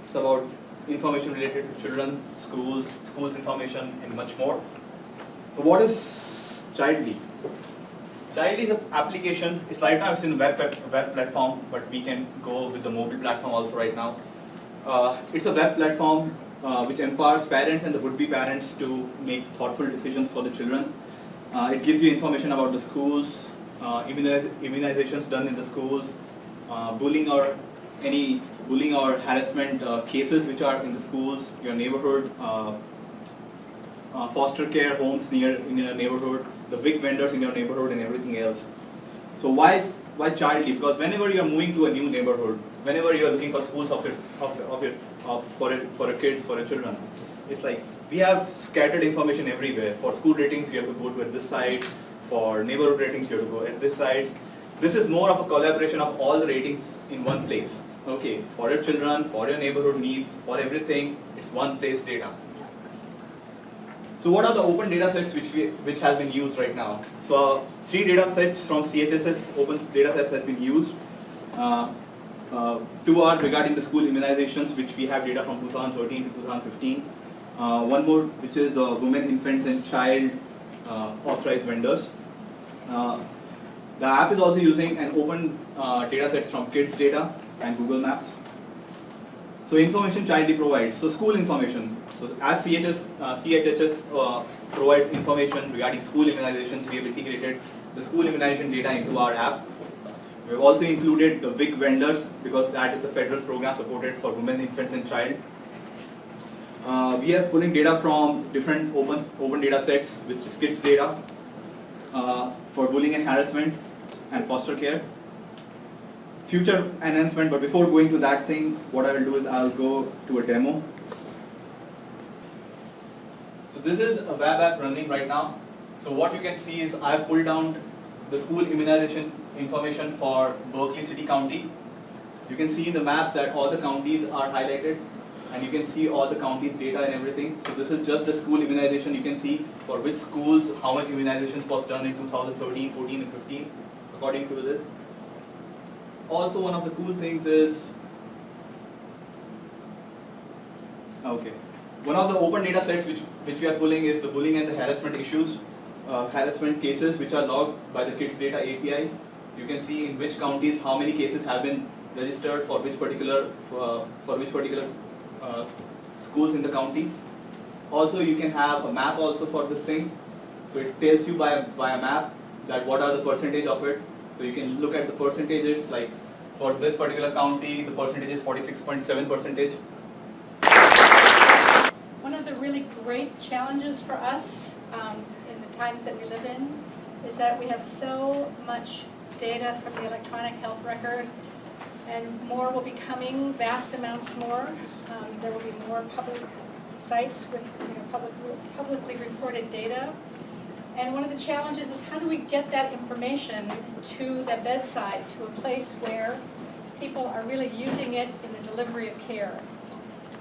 It's about information related to children, schools information, and much more. So what is Childly? Childly is an application. It's right now it's in web platform, but we can go with the mobile platform also right now. It's a web platform which empowers parents and the would-be parents to make thoughtful decisions for the children. It gives you information about the schools, immunizations done in the schools, bullying or any bullying or harassment cases which are in the schools, your neighborhood, foster care homes in your neighborhood, the big vendors in your neighborhood, and everything else. So why Childly? Because whenever you are moving to a new neighborhood, whenever you are looking for schools for your kids, for your children, it's like we have scattered information everywhere. For school ratings, you have to go to this site. For neighborhood ratings, you have to go at this site. This is more of a collaboration of all the ratings in one place. Okay, for your children, for your neighborhood needs, for everything, it's one place data. So what are the open data sets which has been used right now? So 3 data sets from CHSS open data sets has been used. 2 are regarding the school immunizations, which we have data from 2013 to 2015. One more, which is the women, infants, and child authorized vendors. The app is also using an open data sets from kids data and Google Maps. So information Childly provides. So school information. So as CHHS provides information regarding school immunizations, we have integrated the school immunization data into our app. We have also included the big vendors because that is a federal program supported for women, infants, and child. We are pulling data from different open data sets, which is kids data, for bullying and harassment and foster care. Future enhancement, but before going to that thing, what I will do is I'll go to a demo. So this is a web app running right now. So what you can see is I have pulled down the school immunization information for Berkeley City County. You can see in the maps that all the counties are highlighted, and you can see all the counties data and everything. So this is just the school immunization. You can see for which schools how much immunization was done in 2013, 14, and 15 according to this. Also, one of the cool things is, one of the open data sets which we are pulling is the bullying and the harassment issues, harassment cases which are logged by the kids data API. You can see in which counties how many cases have been registered for which particular schools in the county. Also, you can have a map also for this thing. So it tells you by a map that what are the percentage of it. So you can look at the percentages, like for this particular county, the percentage is 46.7%. One of the really great challenges for us in the times that we live in is that we have so much data from the electronic health record, and more will be coming, vast amounts more. There will be more public sites with publicly reported data. And one of the challenges is how do we get that information to the bedside, to a place where people are really using it in the delivery of care.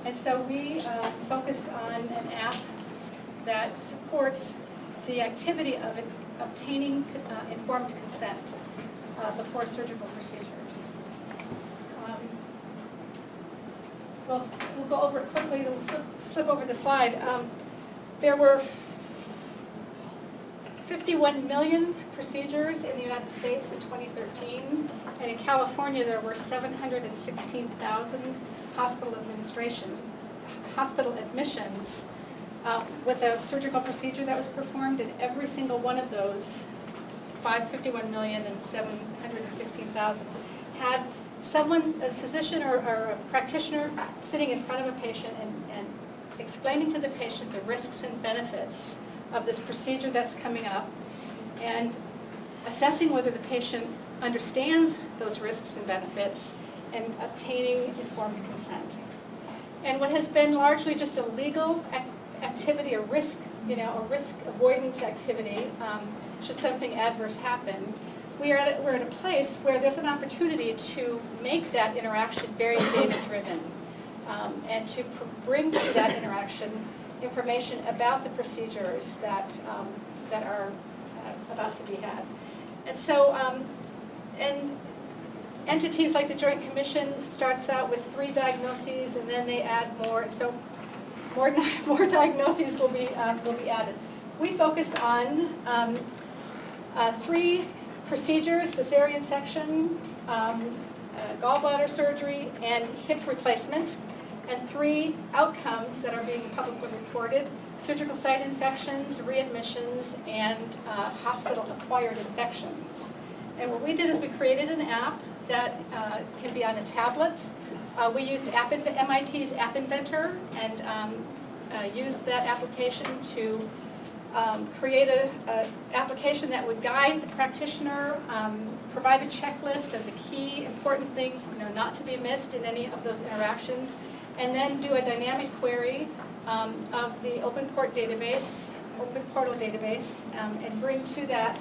And so we focused on an app that supports the activity of obtaining informed consent before surgical procedures. We'll go over it quickly. We'll slip over the slide. There were 51 million procedures in the United States in 2013, and in California there were 716,000 hospital admissions with a surgical procedure that was performed, and every single one of those 51 million and 716,000 had someone, a physician or a practitioner, sitting in front of a patient and explaining to the patient the risks and benefits of this procedure that's coming up, and assessing whether the patient understands those risks and benefits, and obtaining informed consent. And what has been largely just a legal activity, a risk avoidance activity, should something adverse happen, we're at a place where there's an opportunity to make that interaction very data-driven, and to bring to that interaction information about the procedures that are about to be had. And so, and entities like the Joint Commission starts out with 3 diagnoses, and then they add more. So more diagnoses will be added. We focused on 3 procedures: cesarean section, gallbladder surgery, and hip replacement, and 3 outcomes that are being publicly reported: surgical site infections, readmissions, and hospital-acquired infections. And what we did is we created an app that can be on a tablet. We used MIT's App Inventor and used that application to create an application that would guide the practitioner, provide a checklist of the key important things not to be missed in any of those interactions, and then do a dynamic query of the open portal database, and bring to that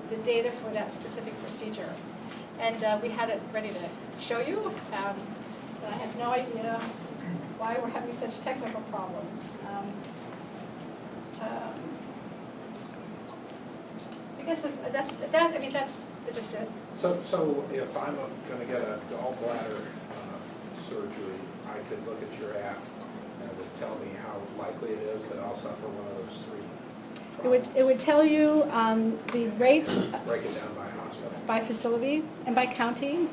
the data for that specific procedure. And we had it ready to show you, but I have no idea why we're having such technical problems. I guess that's just it. So if I'm going to get a gallbladder surgery, I could look at your app and it would tell me how likely it is that I'll suffer one of those 3. It would tell you the rate. Break it down by hospital. By facility and by county.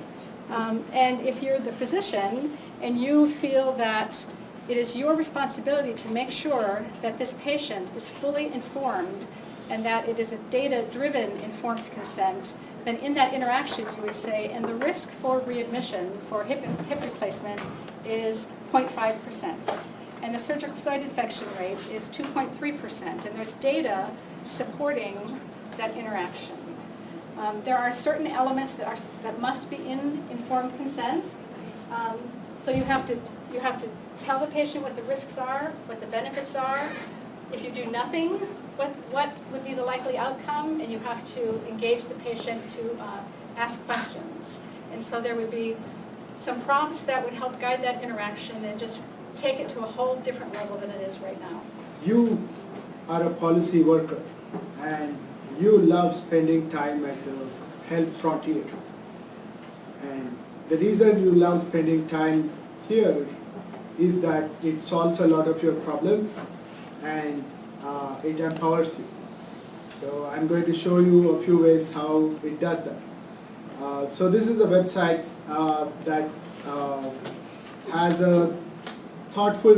And if you're the physician and you feel that it is your responsibility to make sure that this patient is fully informed and that it is a data-driven informed consent, then in that interaction you would say, and the risk for readmission for hip replacement is 0.5%. And the surgical site infection rate is 2.3%. And there's data supporting that interaction. There are certain elements that must be in informed consent. So you have to tell the patient what the risks are, what the benefits are. If you do nothing, what would be the likely outcome? And you have to engage the patient to ask questions. And so there would be some prompts that would help guide that interaction and just take it to a whole different level than it is right now. You are a policy worker and you love spending time at the health frontier. And the reason you love spending time here is that it solves a lot of your problems and it empowers you. So I'm going to show you a few ways how it does that. So this is a website that has a thoughtful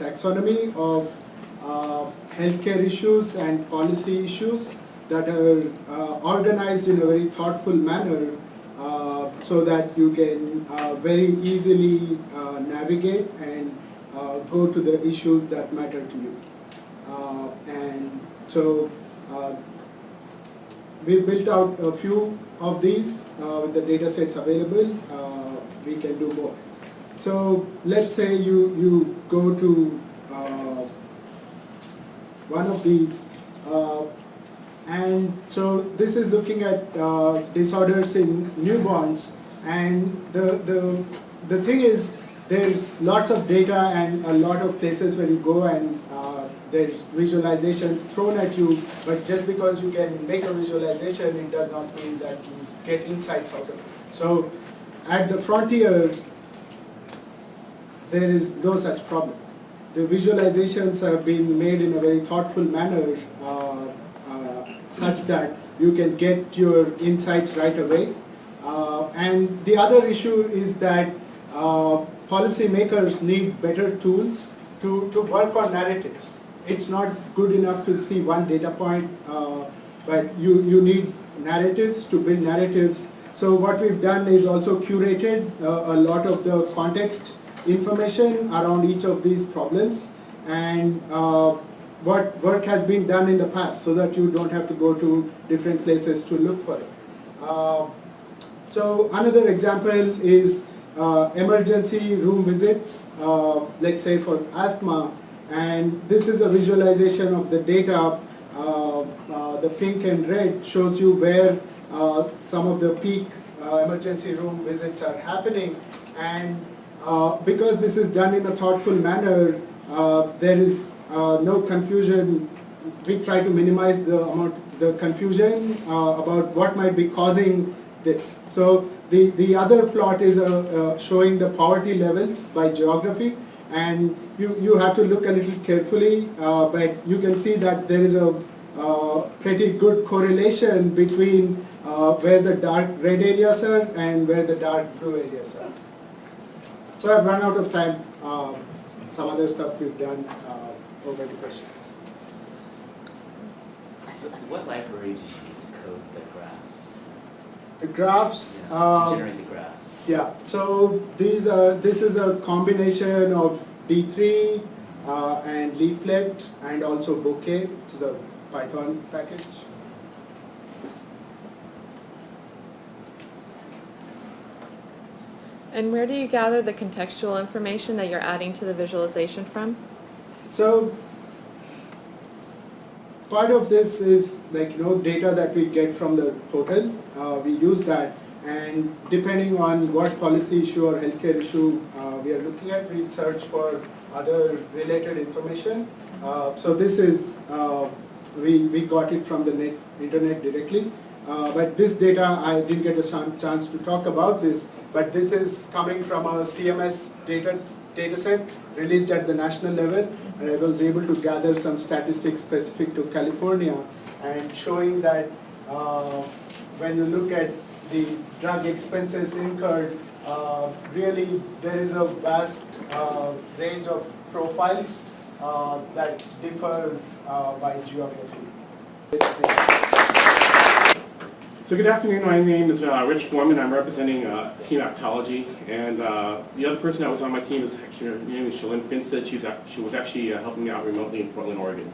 taxonomy of healthcare issues and policy issues that are organized in a very thoughtful manner so that you can very easily navigate and go to the issues that matter to you. And so we built out a few of these with the data sets available. We can do more. So let's say you go to one of these, and so this is looking at disorders in newborns, and the thing is there's lots of data and a lot of places where you go and there's visualizations thrown at you, but just because you can make a visualization, it does not mean that you get insights out of it. So at the frontier, there is no such problem. The visualizations have been made in a very thoughtful manner such that you can get your insights right away. And the other issue is that policymakers need better tools to work on narratives. It's not good enough to see one data point, but you need narratives to build narratives. So what we've done is also curated a lot of the context information around each of these problems and what work has been done in the past so that you don't have to go to different places to look for it. So another example is emergency room visits, let's say for asthma, and this is a visualization of the data. The pink and red shows you where some of the peak emergency room visits are happening, and because this is done in a thoughtful manner, there is no confusion. We try to minimize the the confusion about what might be causing this. So the other plot is showing the poverty levels by geography, and you have to look a little carefully, but you can see that there is a pretty good correlation between where the dark red areas are and where the dark blue areas are. So I've run out of time. Some other stuff we've done over the questions. What library did you use to code the graphs? The graphs. To generate the graphs. Yeah. So this is a combination of D3 and Leaflet and also Bouquet, so the Python package. And where do you gather the contextual information that you're adding to the visualization from? So part of this is data that we get from the portal. We use that, and depending on what policy issue or healthcare issue we are looking at, we search for other related information. So this is we got it from the internet directly. But this data, I didn't get a chance to talk about this, but this is coming from a CMS data set released at the national level, and I was able to gather some statistics specific to California, and showing that when you look at the drug expenses incurred, really there is a vast range of profiles that differ by geography. So good afternoon, my name is Rich Foreman. I'm representing Team Aptology, and the other person that was on my team is actually, her name is Shalyn Finstead. She was actually helping me out remotely in Portland, Oregon.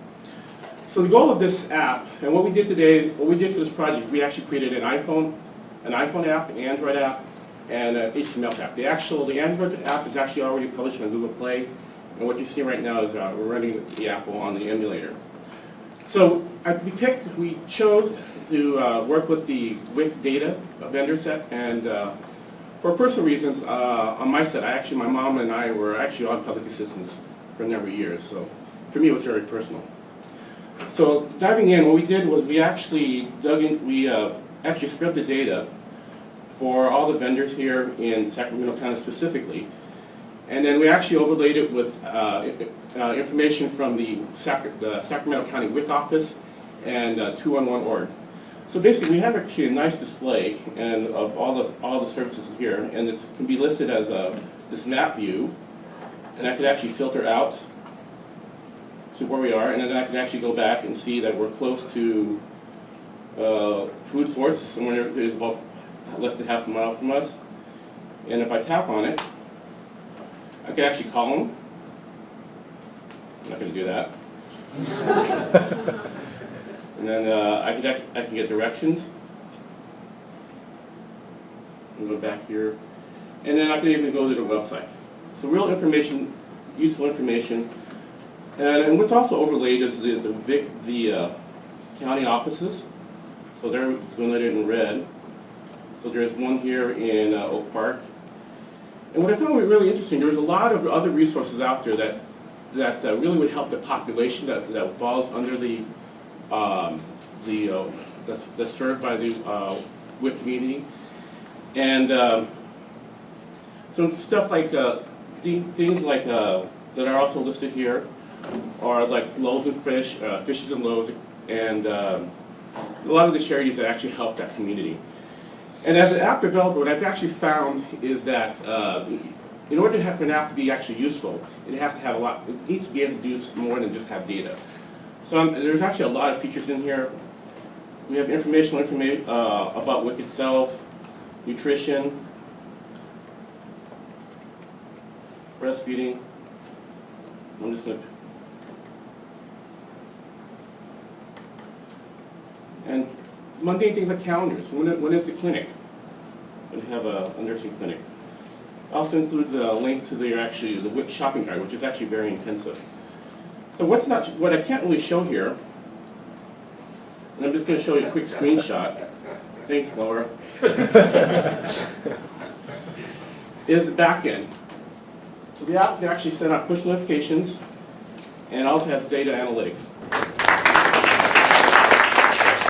So the goal of this app, and what we did today, what we did for this project, we actually created an iPhone app, an Android app, and an HTML app. The Android app is actually already published on Google Play, and what you see right now is we're running the app on the emulator. So we chose to work with the WIC data vendor set, and for personal reasons, on my set, my mom and I were actually on public assistance for a number of years, so for me it was very personal. So diving in, what we did was we actually dug in, we actually scrubbed the data for all the vendors here in Sacramento County specifically, and then we actually overlaid it with information from the Sacramento County WIC office and 211org. So basically, we have actually a nice display of all the services here, and it can be listed as this map view, and I could actually filter out to where we are, and then I can actually go back and see that we're close to food source, somewhere is about less than half a mile from us. And if I tap on it, I can actually call them. I'm not going to do that. And then I can get directions. And go back here. And then I can even go to the website. So real information, useful information. And what's also overlaid is the county offices. So they're denoted in red. So there's one here in Oak Park. And what I found really interesting, there's a lot of other resources out there that really would help the population that falls under that's served by the WIC community. And so stuff like things like that are also listed here are like loaves and fish, fishes and loaves, and a lot of the charities that actually help that community. And as an app developer, what I've actually found is that in order for an app to be actually useful, it has to have it needs to be able to do more than just have data. So there's actually a lot of features in here. We have information about WIC itself, nutrition, breastfeeding. I'm just going to, and mundane things like calendars. When is the clinic? When you have a nursing clinic. Also includes a link to the WIC shopping guide, which is actually very intensive. So what I can't really show here, and I'm just going to show you a quick screenshot. Thanks, Laura. Is the back end. So the app can actually send out push notifications, and also has data analytics.